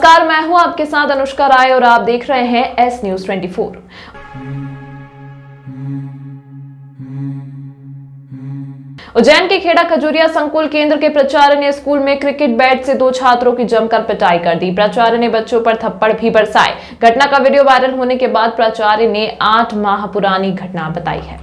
नमस्कार, मैं हूं आपके साथ अनुष्का राय और आप देख रहे हैं एस न्यूज 24। उज्जैन के खेड़ा खजूरिया संकुल केंद्र के प्राचार्य ने स्कूल में क्रिकेट बैट से 2 छात्रों की जमकर पिटाई कर दी। प्राचार्य ने बच्चों पर थप्पड़ भी बरसाए। घटना का वीडियो वायरल होने के बाद प्राचार्य ने 8 माह पुरानी घटना बताई है।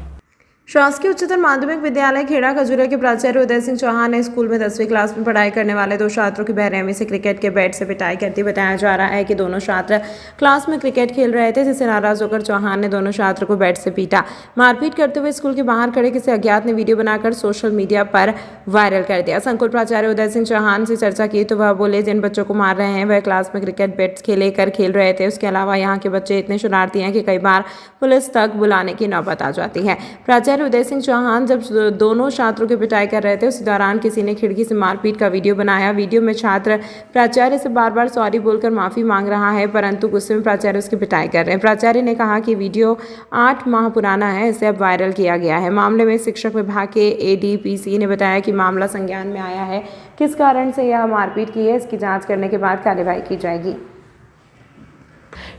शासकीय उच्चतर माध्यमिक विद्यालय खेड़ा खजूरिया के प्राचार्य उदय सिंह चौहान ने स्कूल में 10वीं क्लास में पढ़ाई करने वाले 2 छात्रों की बेरहमी से क्रिकेट के बैट से पिटाई करती बताया जा रहा है कि दोनों छात्र क्लास में क्रिकेट खेल रहे थे, जिससे नाराज होकर चौहान ने दोनों छात्रों को बैट से पीटा। मारपीट करते हुए स्कूल के बाहर खड़े किसी अज्ञात ने वीडियो बनाकर सोशल मीडिया पर वायरल कर दिया। संकुल प्राचार्य उदय सिंह चौहान से चर्चा की तो वह बोले, जिन बच्चों को मार रहे हैं वह क्लास में क्रिकेट बैट लेकर खेल रहे थे। उसके अलावा यहाँ के बच्चे इतने शरारती हैं कि कई बार पुलिस तक बुलाने की नौबत आ जाती है। प्राचार्य उदय सिंह चौहान जब दोनों छात्रों की पिटाई कर रहे थे, उसी दौरान किसी ने खिड़की से मारपीट का वीडियो बनाया। वीडियो में छात्र प्राचार्य से बार बार सॉरी बोलकर माफी मांग रहा है, परंतु गुस्से में प्राचार्य उसकी पिटाई कर रहे हैं। प्राचार्य ने कहा कि वीडियो 8 माह पुराना है, इसे अब वायरल किया गया है। मामले में शिक्षक विभाग के एडीपीसी ने बताया कि मामला संज्ञान में आया है। किस कारण से यह मारपीट की है, इसकी जांच करने के बाद कार्यवाही की जाएगी।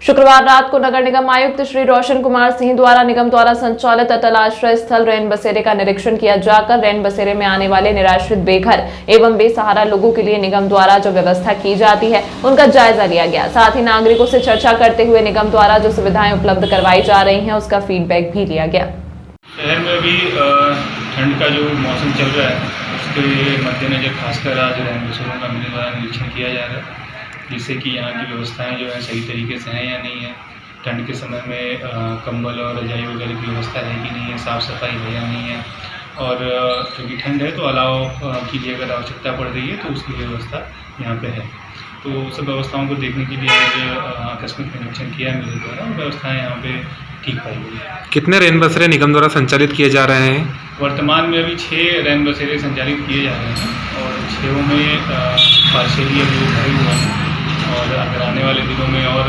शुक्रवार रात को नगर निगम आयुक्त श्री रोशन कुमार सिंह द्वारा निगम द्वारा संचालित अटल आश्रय स्थल रैन बसेरे का निरीक्षण किया जाकर रैन बसेरे में आने वाले निराश्रित बेघर एवं बेसहारा लोगों के लिए निगम द्वारा जो व्यवस्था की जाती है उनका जायजा लिया गया। साथ ही नागरिकों से चर्चा करते हुए निगम द्वारा जो सुविधाएं उपलब्ध करवाई जा रही हैं उसका फीडबैक भी लिया गया। शहर में भी ठंड का जो मौसम चल रहा है उसके मद्देनजर खासकर आज रैन बसेरों का मेरे द्वारा निरीक्षण किया जा रहा है, जिससे कि यहाँ की व्यवस्थाएं जो है सही तरीके से हैं या नहीं है। ठंड के समय में कंबल और रजाई वगैरह की व्यवस्था है कि नहीं है, साफ़ सफाई है या नहीं है, और क्योंकि ठंड है तो अलाव की भी अगर आवश्यकता पड़ रही है तो उसकी व्यवस्था यहाँ पे है। तो सब व्यवस्थाओं को देखने के लिए आज आकस्मिक निरीक्षण किया मेरे द्वारा और व्यवस्थाएँ यहाँ पे ठीक पाई गई। कितने रैन बसेरे निगम द्वारा संचालित किए जा रहे हैं? वर्तमान में अभी 6 रैन बसेरे संचालित किए जा रहे हैं और 6 में पार्शियली अभी वो भरे हुए हैं, और अगर आने वाले दिनों में और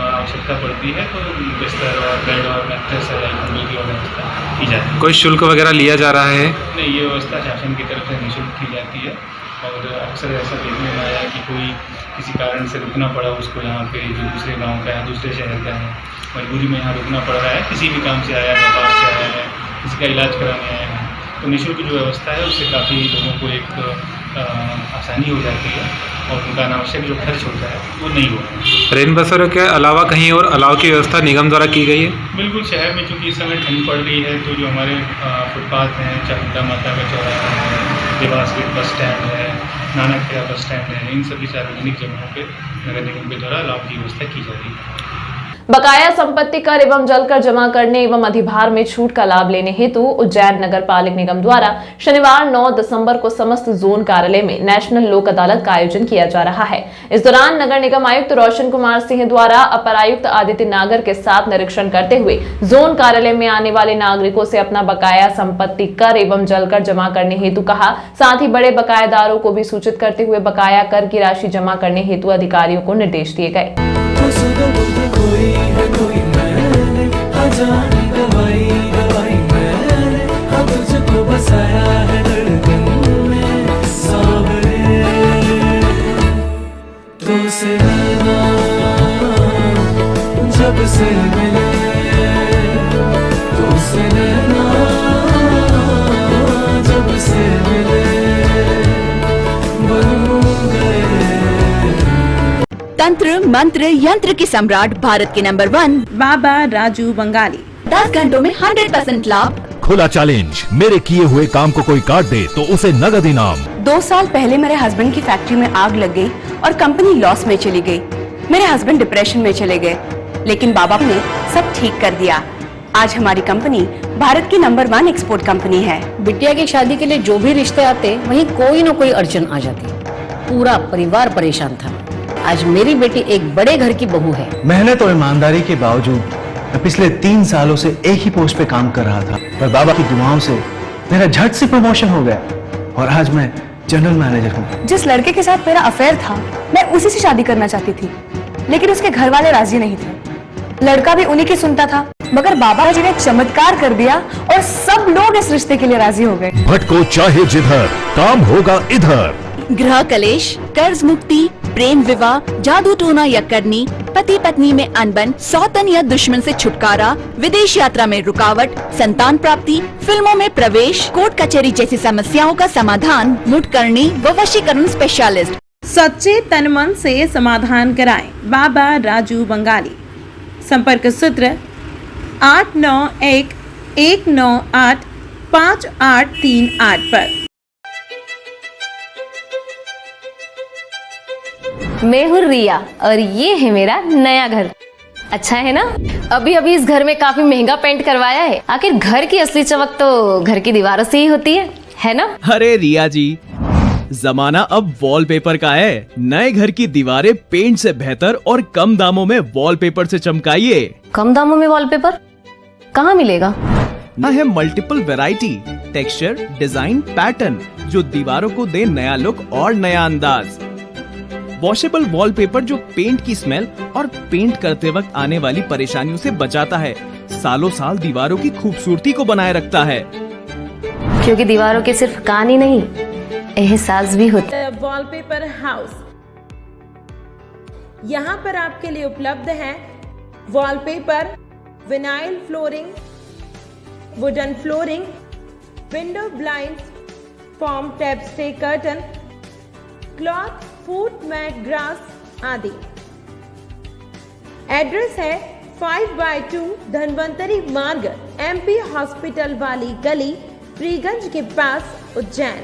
आवश्यकता पड़ती है तो बिस्तर और बेड और मैट्रेस कंबल की व्यवस्था की जाती है। कोई शुल्क वगैरह लिया जा रहा है? नहीं, ये व्यवस्था शासन की तरफ से निःशुल्क की जाती है और अक्सर ऐसा देखने में आया कि कोई किसी कारण से रुकना पड़ा उसको यहाँ पे, जो दूसरे गांव का है, दूसरे शहर का है, मजबूरी में यहाँ रुकना पड़ रहा है, किसी भी काम से आया है, व्यापार से आया है, किसी का इलाज कराने आया है, तो निःशुल्क जो व्यवस्था है उससे काफ़ी लोगों को एक आसानी हो जाती है और उनका अनावश्यक जो खर्च होता है वो नहीं हो रहा है। रैन बसेरों के अलावा कहीं और अलाव की व्यवस्था निगम द्वारा की गई है? बिल्कुल, शहर में चूँकि इस समय ठंड पड़ रही है तो जो हमारे फुटपाथ हैं, चामुंडा माता का चौराहा है, देवास गेट बस स्टैंड है, नानकखेड़ा बस स्टैंड है, इन सभी सार्वजनिक जगहों पर नगर निगम के द्वारा अलाव की व्यवस्था की जा रही है। बकाया संपत्ति कर एवं जल कर जमा करने एवं अधिभार में छूट का लाभ लेने हेतु उज्जैन नगर पालिक निगम द्वारा शनिवार 9 दिसंबर को समस्त जोन कार्यालय में नेशनल लोक अदालत का आयोजन किया जा रहा है। इस दौरान नगर निगम आयुक्त रोशन कुमार सिंह द्वारा अपर आयुक्त आदित्य नागर के साथ निरीक्षण करते हुए जोन कार्यालय में आने वाले नागरिकों से अपना बकाया संपत्ति कर एवं जल कर जमा करने हेतु कहा। साथ ही बड़े बकायादारों को भी सूचित करते हुए बकाया कर की राशि जमा करने हेतु अधिकारियों को निर्देश दिए गए। कोई है कोई मैंने अजानी दवाई दवाई मैंने अब तुझको बसाया है धड़कन में सावरे तो से रहना जब से मिले तो से रहना जब से मिले बन गए। तंत्र मंत्र यंत्र के सम्राट भारत के नंबर 1 बाबा राजू बंगाली 10 घंटों में 100% लाभ। खुला चैलेंज, मेरे किए हुए काम को कोई काट दे तो उसे नगद इनाम। 2 साल पहले मेरे हस्बैंड की फैक्ट्री में आग लग गई और कंपनी लॉस में चली गई। मेरे हस्बैंड डिप्रेशन में चले गए, लेकिन बाबा ने सब ठीक कर दिया। आज हमारी कंपनी भारत की नंबर 1 एक्सपोर्ट कंपनी है। बिटिया की शादी के लिए जो भी रिश्ते आते वहीं कोई न कोई अड़चन आ जाती, पूरा परिवार परेशान था। आज मेरी बेटी एक बड़े घर की बहू है। मेहनत और ईमानदारी के बावजूद मैं पिछले 3 सालों से एक ही पोस्ट पे काम कर रहा था, पर बाबा की दुआओं से मेरा झट से प्रमोशन हो गया और आज मैं जनरल मैनेजर हूँ। जिस लड़के के साथ मेरा अफेयर था मैं उसी से शादी करना चाहती थी, लेकिन उसके घर वाले राजी नहीं थे। लड़का भी उन्हीं की सुनता था, मगर बाबा जी ने चमत्कार कर दिया और सब लोग इस रिश्ते के लिए राजी हो गए। भटको चाहे जिधर, काम होगा इधर। गृह कलेश, कर्ज मुक्ति, प्रेम विवाह, जादू टोना या करनी, पति पत्नी में अनबन, सौतन या दुश्मन से छुटकारा, विदेश यात्रा में रुकावट, संतान प्राप्ति, फिल्मों में प्रवेश, कोर्ट कचहरी जैसी समस्याओं का समाधान मुठकरणी व वशीकरण स्पेशलिस्ट। सच्चे तन मन से समाधान कराएं बाबा राजू बंगाली। संपर्क सूत्र 8911985838 पर। मैं हूँ रिया और ये है मेरा नया घर। अच्छा है ना? अभी अभी इस घर में काफी महंगा पेंट करवाया है। आखिर घर की असली चमक तो घर की दीवारों से ही होती है ना? अरे रिया जी, जमाना अब वॉलपेपर का है। नए घर की दीवारें पेंट से बेहतर और कम दामों में वॉलपेपर से चमकाइए। कम दामों में वॉलपेपर कहाँ मिलेगा? ना है multiple variety, texture, design, pattern जो दीवारों को दे नया लुक और नया अंदाज। वॉशेबल वॉलपेपर जो पेंट की स्मेल और पेंट करते वक्त आने वाली परेशानियों से बचाता है, सालों साल दीवारों की खूबसूरती को बनाए रखता है। क्योंकि दीवारों के सिर्फ कान ही नहीं, एहसास भी होता है। वॉलपेपर हाउस, यहाँ पर आपके लिए उपलब्ध है wallpaper, vinyl flooring, wooden flooring, window blind, form tap stay curtain, cloth, foot mat, grass आदि। एड्रेस है 5/2 धनवंतरी मार्ग, MP हॉस्पिटल वाली गली, फ्रीगंज के पास, उज्जैन।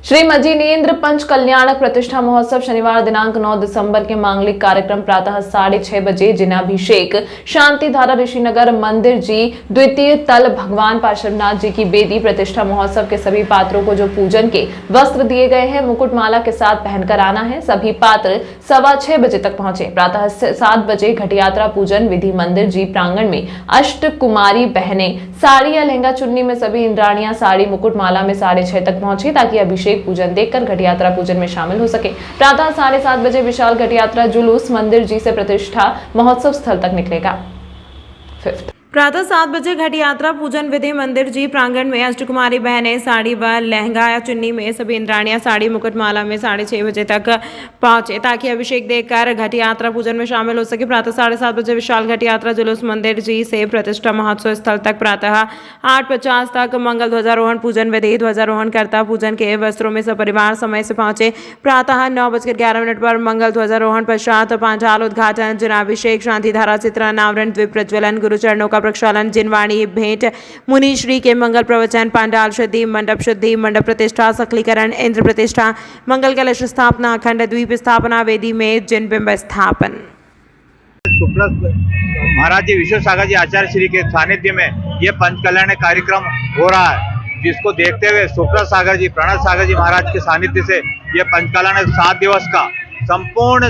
श्री मजीनेन्द्र पंच कल्याणक प्रतिष्ठा महोत्सव शनिवार दिनांक 9 दिसंबर के मांगलिक कार्यक्रम प्रातः 6:30 बजे जिनाभिषेक शांतिधारा ऋषिनगर मंदिर जी, द्वितीय तल भगवान पार्श्वनाथ जी की बेदी। प्रतिष्ठा महोत्सव के सभी पात्रों को जो पूजन के वस्त्र दिए गए हैं मुकुटमाला के साथ पहनकर आना है। सभी पात्र 6:15 बजे तक पहुंचे। प्रातः 7 बजे घट यात्रा पूजन विधि मंदिर जी प्रांगण में अष्ट कुमारी बहनें साड़ी या लहंगा चुन्नी में, सभी इंद्राणियां साड़ी मुकुटमाला में 6:30 तक पहुंची ताकि अभिषेक पूजन देखकर घट यात्रा पूजन में शामिल हो सके। प्रातः 7:30 बजे विशाल घट यात्रा जुलूस मंदिर जी से प्रतिष्ठा महोत्सव स्थल तक निकलेगा। प्रातः 7 बजे घट यात्रा पूजन विधि मंदिर जी प्रांगण में अष्टकुमारी बहनें साड़ी व लहंगा या चुन्नी में, सभी इंद्राणियां साड़ी मुकुटमाला में 6:30 बजे तक पहुंचे ताकि अभिषेक देखकर घट यात्रा पूजन में शामिल हो सके। प्रातः 7:30 बजे विशाल घट यात्रा जुलूस मंदिर जी से प्रतिष्ठा महोत्सव स्थल तक प्रातः 8:50 तक मंगल ध्वजारोहण पूजन विधि ध्वजारोहण करता पूजन के वस्त्रों में सपरिवार समय से पहुंचे। प्रातः 9:11 पर मंगल ध्वजारोहण पश्चात पांचाल उद्घाटन, जिनाभिषेक, शांतिधारा चित्रण, आवरण, द्वीप प्रज्वलन, गुरुचरणों का प्रक्षालन, जिनवाणी भेंट, मुनिश्री के मंगल प्रवचन, पांडाल शुद्धि, मंडप प्रतिष्ठा, सकलीकरण, इंद्र प्रतिष्ठा, मंगल कलश स्थापना, अखंड द्वीप स्थापना, वेदी में जिन बिंब स्थापन। महाराज जी विश्व सागर जी आचार्य श्री के सानिध्य में ये पंचकल्याण कार्यक्रम हो रहा है, जिसको देखते हुए सुब्रत सागर जी, प्रणत सागर जी महाराज के सानिध्य से ये पंचकल्याण 7 दिवस का संपूर्ण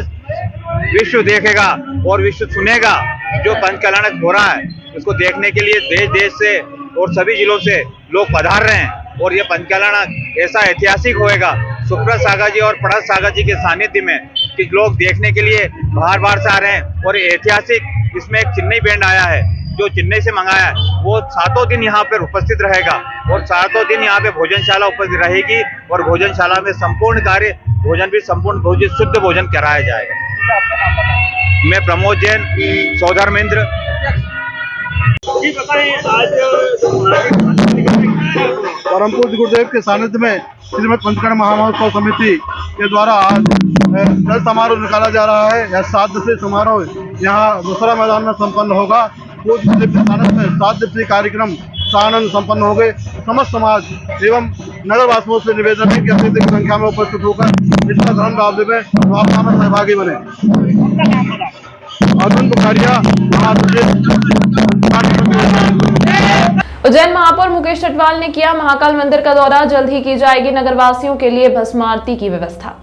विश्व देखेगा और विश्व सुनेगा। जो पंचकल्याण हो रहा है इसको देखने के लिए देश देश से और सभी जिलों से लोग पधार रहे हैं और ये पंचकल्याण ऐसा ऐतिहासिक होएगा सुब्रत सागर जी और प्रणत सागर जी के सानिध्य में कि लोग देखने के लिए बाहर बाहर से आ रहे हैं। और ऐतिहासिक इसमें एक चेन्नई बैंड आया है जो चेन्नई से मंगाया है, वो 7 दिन यहाँ पर उपस्थित रहेगा और 7 दिन यहाँ पे भोजनशाला उपस्थित रहेगी और भोजनशाला में संपूर्ण कार्य भोजन भी संपूर्ण भोजन शुद्ध भोजन कराया जाएगा। मैं प्रमोद जैन, सौधर्मेंद्र। परम पूज्य गुरुदेव के सानिध्य में श्रीमद पंचकर्ण महामहोत्सव समिति के द्वारा आज जल समारोह निकाला जा रहा है। यह 7 दिवसीय समारोह यहाँ दूसरा मैदान में संपन्न होगा। पूज्य गुरुदेव के सानिध्य में 7 दिवसीय कार्यक्रम सानंद संपन्न हो गए। समस्त समाज एवं नगरवासियों से निवेदन है कि अत्यधिक संख्या में उपस्थित होकर इसका धर्म लाभ में सहभागी बने। अर्जुन बुखारिया, उज्जैन महापौर मुकेश चटवाल ने किया महाकाल मंदिर का दौरा, जल्द ही की जाएगी नगरवासियों के लिए भस्म आरती की व्यवस्था।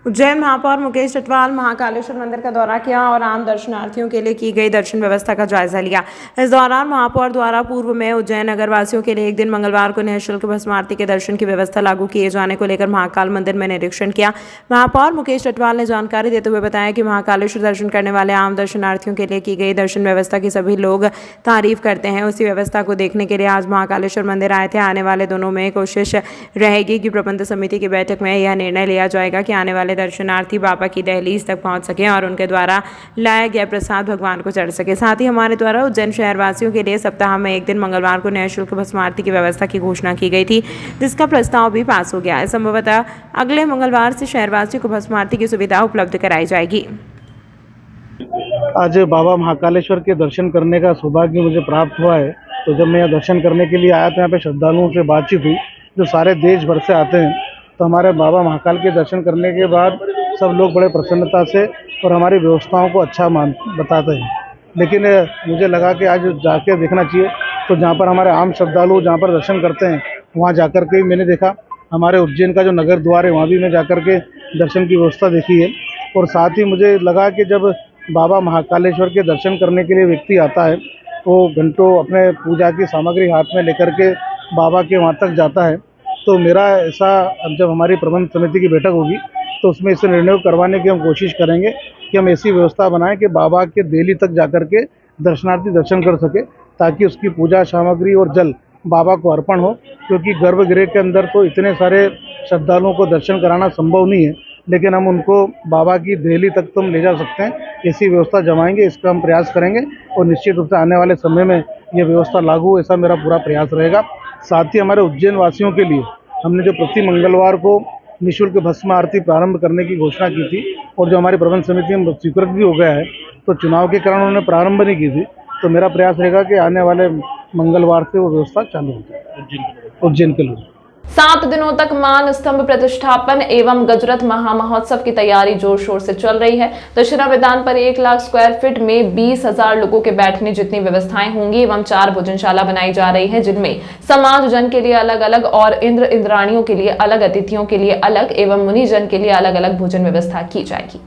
उज्जैन महापौर मुकेश चटवाल महाकालेश्वर मंदिर का दौरा किया और आम दर्शनार्थियों के लिए की गई दर्शन व्यवस्था का जायजा लिया। इस दौरान महापौर द्वारा पूर्व में उज्जैन नगर वासियों के लिए एक दिन मंगलवार को निःशुल्क भस्म आरती के दर्शन की व्यवस्था लागू किए जाने को लेकर महाकाल मंदिर में निरीक्षण किया। महापौर मुकेश चटवाल ने जानकारी देते हुए बताया कि महाकालेश्वर दर्शन करने वाले आम दर्शनार्थियों के लिए की गई दर्शन व्यवस्था की सभी लोग तारीफ करते हैं। उसी व्यवस्था को देखने के लिए आज महाकालेश्वर मंदिर आए थे। आने वाले दिनों में कोशिश रहेगी कि प्रबंध समिति की बैठक में यह निर्णय लिया जाएगा कि आने वाले दर्शनार्थी बाबा की दहलीज तक पहुंच सके और उनके द्वारा लाया गया प्रसाद भगवान को चढ़ सके। साथ ही हमारे द्वारा उज्जैन शहरवासियों के लिए सप्ताह में एक दिन मंगलवार को निःशुल्क भस्म आरती की व्यवस्था की घोषणा की गई थी, जिसका प्रस्ताव भी पास हो गया है। संभवतः अगले मंगलवार से शहरवासियों को भस्म आरती की सुविधा उपलब्ध कराई जाएगी। आज बाबा महाकालेश्वर के दर्शन करने का सौभाग्य मुझे प्राप्त हुआ है। तो जब मैं यहाँ दर्शन करने के लिए आया था, यहाँ पे श्रद्धालुओं से बातचीत हुई जो सारे देश भर से आते हैं। तो हमारे बाबा महाकाल के दर्शन करने के बाद सब लोग बड़े प्रसन्नता से और हमारी व्यवस्थाओं को अच्छा बताते हैं। लेकिन मुझे लगा कि आज जाके देखना चाहिए। तो जहाँ पर हमारे आम श्रद्धालु जहाँ पर दर्शन करते हैं वहाँ जाकर के मैंने देखा। हमारे उज्जैन का जो नगर द्वार है वहाँ भी मैं जाकर के दर्शन की व्यवस्था देखी है। और साथ ही मुझे लगा कि जब बाबा महाकालेश्वर के दर्शन करने के लिए व्यक्ति आता है वो घंटों अपने पूजा की सामग्री हाथ में लेकर के बाबा के वहाँ तक जाता है। तो मेरा ऐसा जब हमारी प्रबंध समिति की बैठक होगी तो उसमें इसे निर्णय करवाने की हम कोशिश करेंगे कि हम ऐसी व्यवस्था बनाएं कि बाबा के देहली तक जाकर के दर्शनार्थी दर्शन कर सके, ताकि उसकी पूजा सामग्री और जल बाबा को अर्पण हो। क्योंकि गर्भगृह के अंदर तो इतने सारे श्रद्धालुओं को दर्शन कराना संभव नहीं है, लेकिन हम उनको बाबा की देहली तक तो हम ले जा सकते हैं। ऐसी व्यवस्था जमाएंगे, इसका हम प्रयास करेंगे और निश्चित रूप से आने वाले समय में ये व्यवस्था लागू हो, ऐसा मेरा पूरा प्रयास रहेगा। साथ ही हमारे उज्जैन वासियों के लिए हमने जो प्रति मंगलवार को निःशुल्क भस्म आरती प्रारंभ करने की घोषणा की थी और जो हमारी प्रबंध समिति में स्वीकृत भी हो गया है, तो चुनाव के कारण उन्होंने प्रारंभ नहीं की थी। तो मेरा प्रयास रहेगा कि आने वाले मंगलवार से वो व्यवस्था चालू हो जाए उज्जैन के लोग। 7 दिनों तक मान स्तंभ प्रतिष्ठापन एवं गजरथ महामहोत्सव की तैयारी जोर शोर से चल रही है। दशहरा मैदान पर 1 लाख स्क्वायर फीट में 20,000 लोगों के बैठने जितनी व्यवस्थाएं होंगी एवं 4 भोजनशाला बनाई जा रही है, जिनमें समाज जन के लिए अलग अलग और इंद्र इंद्राणियों के लिए अलग, अतिथियों के लिए अलग एवं मुनिजन के लिए अलग अलग भोजन व्यवस्था की जाएगी।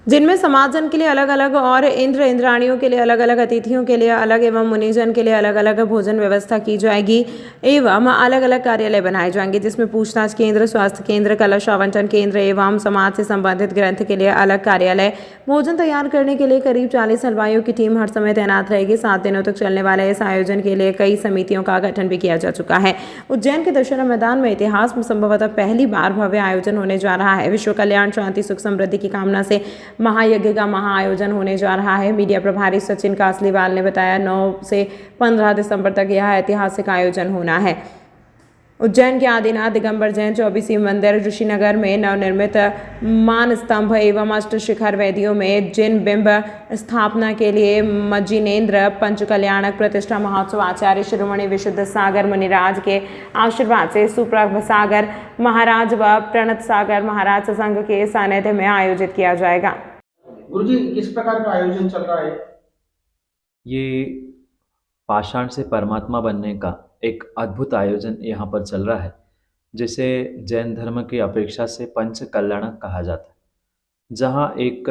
जिनमें समाजजन के लिए अलग अलग और इंद्र इंद्राणियों के लिए अलग अलग, अतिथियों के लिए अलग एवं मुनिजन के लिए अलग अलग भोजन व्यवस्था की जाएगी एवं अलग अलग कार्यालय बनाए जाएंगे, जिसमें पूछताछ केंद्र, स्वास्थ्य केंद्र, कलश आवंटन केंद्र एवं समाज से संबंधित ग्रंथ के लिए अलग कार्यालय। भोजन तैयार करने के लिए करीब 40 हलवाइयों की टीम हर समय तैनात रहेगी। 7 दिनों तक चलने वाले इस आयोजन के लिए कई समितियों का गठन भी किया जा चुका है। उज्जैन के दशहरा मैदान में इतिहास में संभवतः पहली बार भव्य आयोजन होने जा रहा है। विश्व कल्याण, शांति, सुख, समृद्धि की कामना से महायज्ञ का महाआयोजन होने जा रहा है। मीडिया प्रभारी सचिन कासलीवाल ने बताया 9 से 15 दिसंबर तक यह ऐतिहासिक आयोजन होना है। उज्जैन के आदिनाथ दिगंबर जैन 24 मंदिर ऋषिनगर में नवनिर्मित मान स्तंभ एवं अष्ट शिखर वेदियों में जिन बिंब स्थापना के लिए मज्जिनेन्द्र पंचकल्याणक प्रतिष्ठा महोत्सव आचार्य शिरोमणि विशुद्ध सागर मुनिराज के आशीर्वाद से सुप्रभ सागर महाराज व प्रणत सागर महाराज संघ के सानिध्य में आयोजित किया जाएगा। गुरुजी, किस प्रकार का आयोजन चल रहा है? ये पाषाण से परमात्मा बनने का एक अद्भुत आयोजन यहाँ पर चल रहा है, जिसे जैन धर्म की अपेक्षा से पंच कल्याणक कहा जाता है। जहाँ एक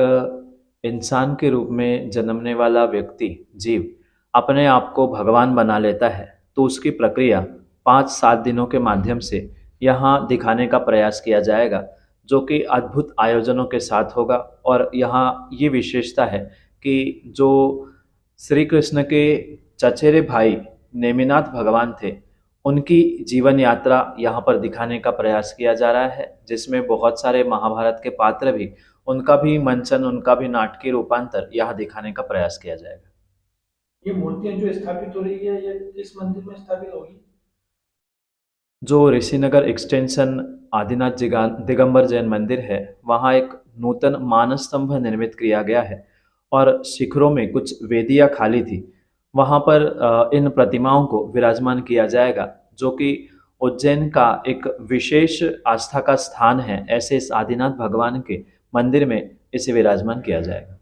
इंसान के रूप में जन्मने वाला व्यक्ति, जीव अपने आप को भगवान बना लेता है, तो उसकी प्रक्रिया 5-7 दिनों के माध्यम से यहाँ दिखाने का प्रयास किया जाएगा, जो कि अद्भुत आयोजनों के साथ होगा। और यहाँ ये विशेषता है कि जो श्री कृष्ण के चचेरे भाई नेमिनाथ भगवान थे, उनकी जीवन यात्रा यहाँ पर दिखाने का प्रयास किया जा रहा है, जिसमें बहुत सारे महाभारत के पात्र भी, उनका भी मंचन, उनका भी नाटकीय रूपांतर यहाँ दिखाने का प्रयास किया जाएगा। ये मूर्तियां जो स्थापित हो रही है, ये किस मंदिर में स्थापित होगी? जो ऋषिनगर एक्सटेंशन आदिनाथ दिगंबर जैन मंदिर है, वहाँ एक नूतन मानस्तंभ निर्मित किया गया है और शिखरों में कुछ वेदियाँ खाली थी, वहाँ पर इन प्रतिमाओं को विराजमान किया जाएगा, जो कि उज्जैन का एक विशेष आस्था का स्थान है। ऐसे इस आदिनाथ भगवान के मंदिर में इसे विराजमान किया जाएगा।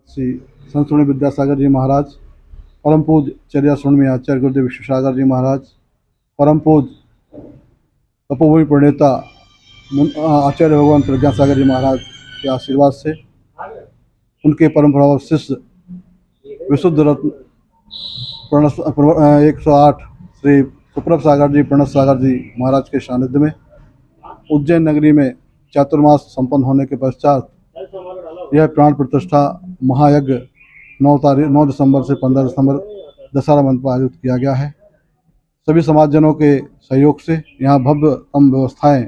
श्री संत स्वामी विद्यासागर जी महाराज, परम पूज्य चर्या स्वामी आचार्य गुरुदेव विश्वसागर जी महाराज, परम पूज्य तपोभूमि प्रणेता आचार्य भगवान प्रज्ञा सागर जी महाराज के आशीर्वाद से उनके परम प्रभाव शिष्य विशुद्ध रत्न 108 श्री सुप्रभ सागर जी प्रणत सागर जी महाराज के सानिध्य में उज्जैन नगरी में चातुर्मास संपन्न होने के पश्चात यह प्राण प्रतिष्ठा महायज्ञ 9 दिसंबर से 15 दिसंबर दशहरा मंच पर आयोजित किया गया है। सभी समाजजनों के सहयोग से यहाँ भव्यतम व्यवस्थाएं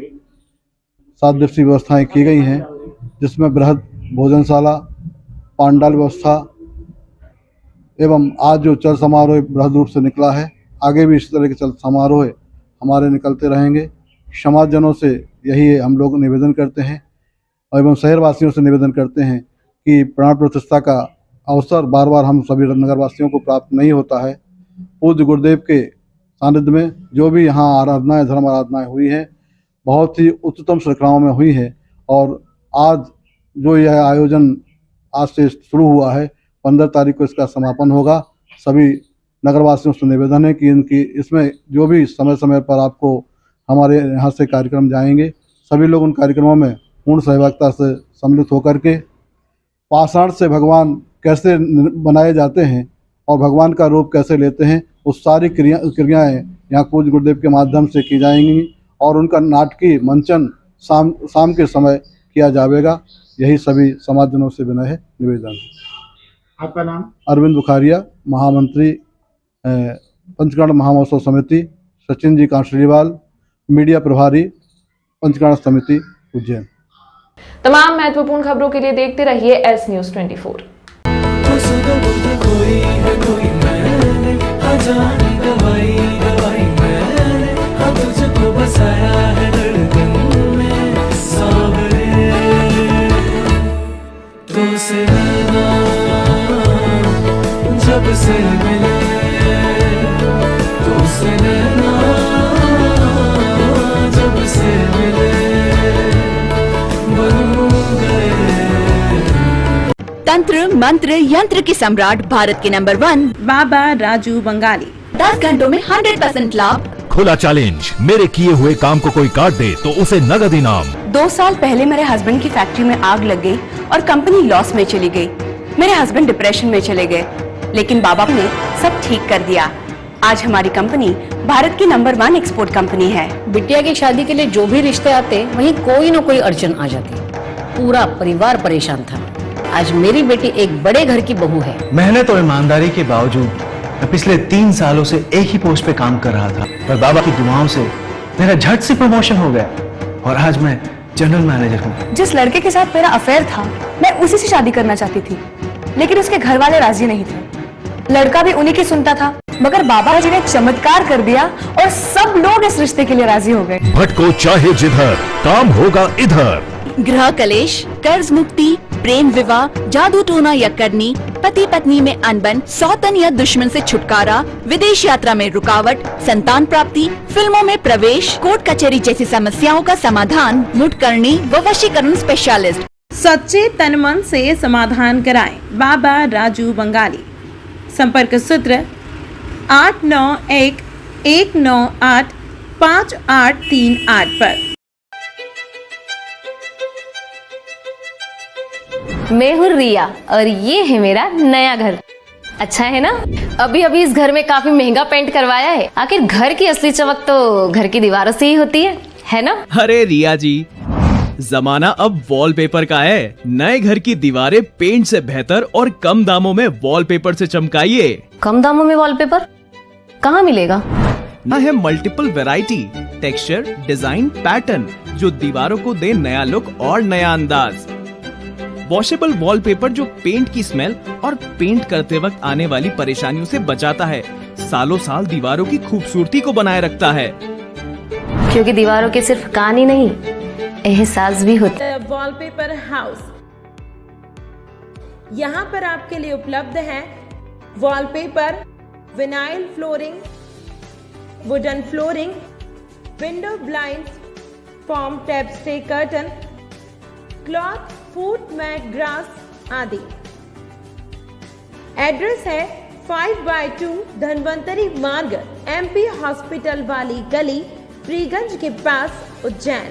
7 दिवसीय व्यवस्थाएं की गई हैं, जिसमें बृहद भोजनशाला, पांडाल व्यवस्था एवं आज जो चल समारोह बृहद रूप से निकला है, आगे भी इस तरह के चल समारोह हमारे निकलते रहेंगे। समाजजनों से यही हम लोग निवेदन करते हैं एवं शहरवासियों से निवेदन करते हैं कि प्राण प्रतिष्ठा का अवसर बार बार हम सभी नगरवासियों को प्राप्त नहीं होता है। पूज्य गुरुदेव के सानिध्य में जो भी यहाँ आराधनाएं धर्म आराधनाएं हुई हैं, बहुत ही उच्चतम श्रृंखलाओं में हुई हैं और आज जो यह आयोजन आज से शुरू हुआ है, 15 तारीख को इसका समापन होगा। सभी नगरवासियों से निवेदन है कि इनकी इसमें जो भी समय समय पर आपको हमारे यहाँ से कार्यक्रम जाएंगे, सभी लोग उन कार्यक्रमों में पूर्ण सहभागिता से सम्मिलित होकर के पाषाण से भगवान कैसे बनाए जाते हैं और भगवान का रूप कैसे लेते हैं, उस सारी क्रियाएँ यहाँ पूज्य गुरुदेव के माध्यम से की जाएंगी और उनका नाटकीय मंचन शाम के समय किया जाएगा। यही सभी समाजजनों से विनय है, निवेदन है। आपका नाम? अरविंद बुखारिया, महामंत्री पंचकर्ण महामहोत्सव समिति, सचिन जी कांसरीवाल, मीडिया प्रभारी पंचकर्ण समिति उज्जैन। तमाम महत्वपूर्ण खबरों के लिए देखते रहिए एस न्यूज़ 24। कोई है कोई मैंने अजानी दवाई मैंने अब तुझको बसाया है धड़कन में सावरे तो से जब से मिले तो से जब से मिले बन गए। तंत्र मंत्र यंत्र के सम्राट भारत के नंबर 1 बाबा राजू बंगाली। 10 घंटों में 100% लाभ। खुला चैलेंज, मेरे किए हुए काम को कोई काट दे तो उसे नगद इनाम। 2 साल पहले मेरे हस्बैंड की फैक्ट्री में आग लग गई और कंपनी लॉस में चली गई। मेरे हस्बैंड डिप्रेशन में चले गए, लेकिन बाबा ने सब ठीक कर दिया। आज हमारी कंपनी भारत की नंबर 1 एक्सपोर्ट कंपनी है। बिटिया की शादी के लिए जो भी रिश्ते आते वहीं कोई न कोई अड़चन आ जाती। पूरा परिवार परेशान था। आज मेरी बेटी एक बड़े घर की बहू है। मेहनत और ईमानदारी के बावजूद मैं पिछले 3 सालों से एक ही पोस्ट पे काम कर रहा था, पर बाबा की दुआओं से मेरा झट से प्रमोशन हो गया और आज मैं जनरल मैनेजर हूँ। जिस लड़के के साथ मेरा अफेयर था, मैं उसी से शादी करना चाहती थी, लेकिन उसके घर वाले राजी नहीं थे। लड़का भी उन्हीं की सुनता था, मगर बाबा जी ने चमत्कार कर दिया और सब लोग इस रिश्ते के लिए राजी हो गए। भटको चाहे जिधर, काम होगा इधर। गृह कलेश, कर्ज मुक्ति, प्रेम विवाह, जादू टोना या करनी, पति पत्नी में अनबन, सौतन या दुश्मन से छुटकारा, विदेश यात्रा में रुकावट, संतान प्राप्ति, फिल्मों में प्रवेश, कोर्ट कचहरी जैसी समस्याओं का समाधान मुटकरणी व वशीकरण स्पेशलिस्ट। सच्चे तन मन से समाधान कराएं बाबा राजू बंगाली। संपर्क सूत्र 8911985838 पर। मैं हूँ रिया और ये है मेरा नया घर। अच्छा है ना? अभी अभी इस घर में काफी महंगा पेंट करवाया है। आखिर घर की असली चमक तो घर की दीवारों से ही होती है ना? अरे रिया जी, जमाना अब वॉलपेपर का है। नए घर की दीवारें पेंट से बेहतर और कम दामों में वॉलपेपर से चमकाइए। कम दामों में वॉलपेपर कहाँ मिलेगा? ना है multiple variety, texture, design, pattern जो दीवारों को दे नया लुक और नया अंदाज। वॉशेबल वॉलपेपर जो पेंट की स्मेल और पेंट करते वक्त आने वाली परेशानियों से बचाता है, सालों साल दीवारों की खूबसूरती को बनाए रखता है। क्योंकि दीवारों के सिर्फ कान ही नहीं, एहसास भी होता है। वॉलपेपर हाउस, यहाँ पर आपके लिए उपलब्ध है wallpaper, vinyl flooring, wooden flooring, window blinds, form tap stay curtain, cloth, foot mat, grass आदि। एड्रेस है 5/2 धनवंतरी मार्ग, MP हॉस्पिटल वाली गली, फ्रीगंज के पास, उज्जैन।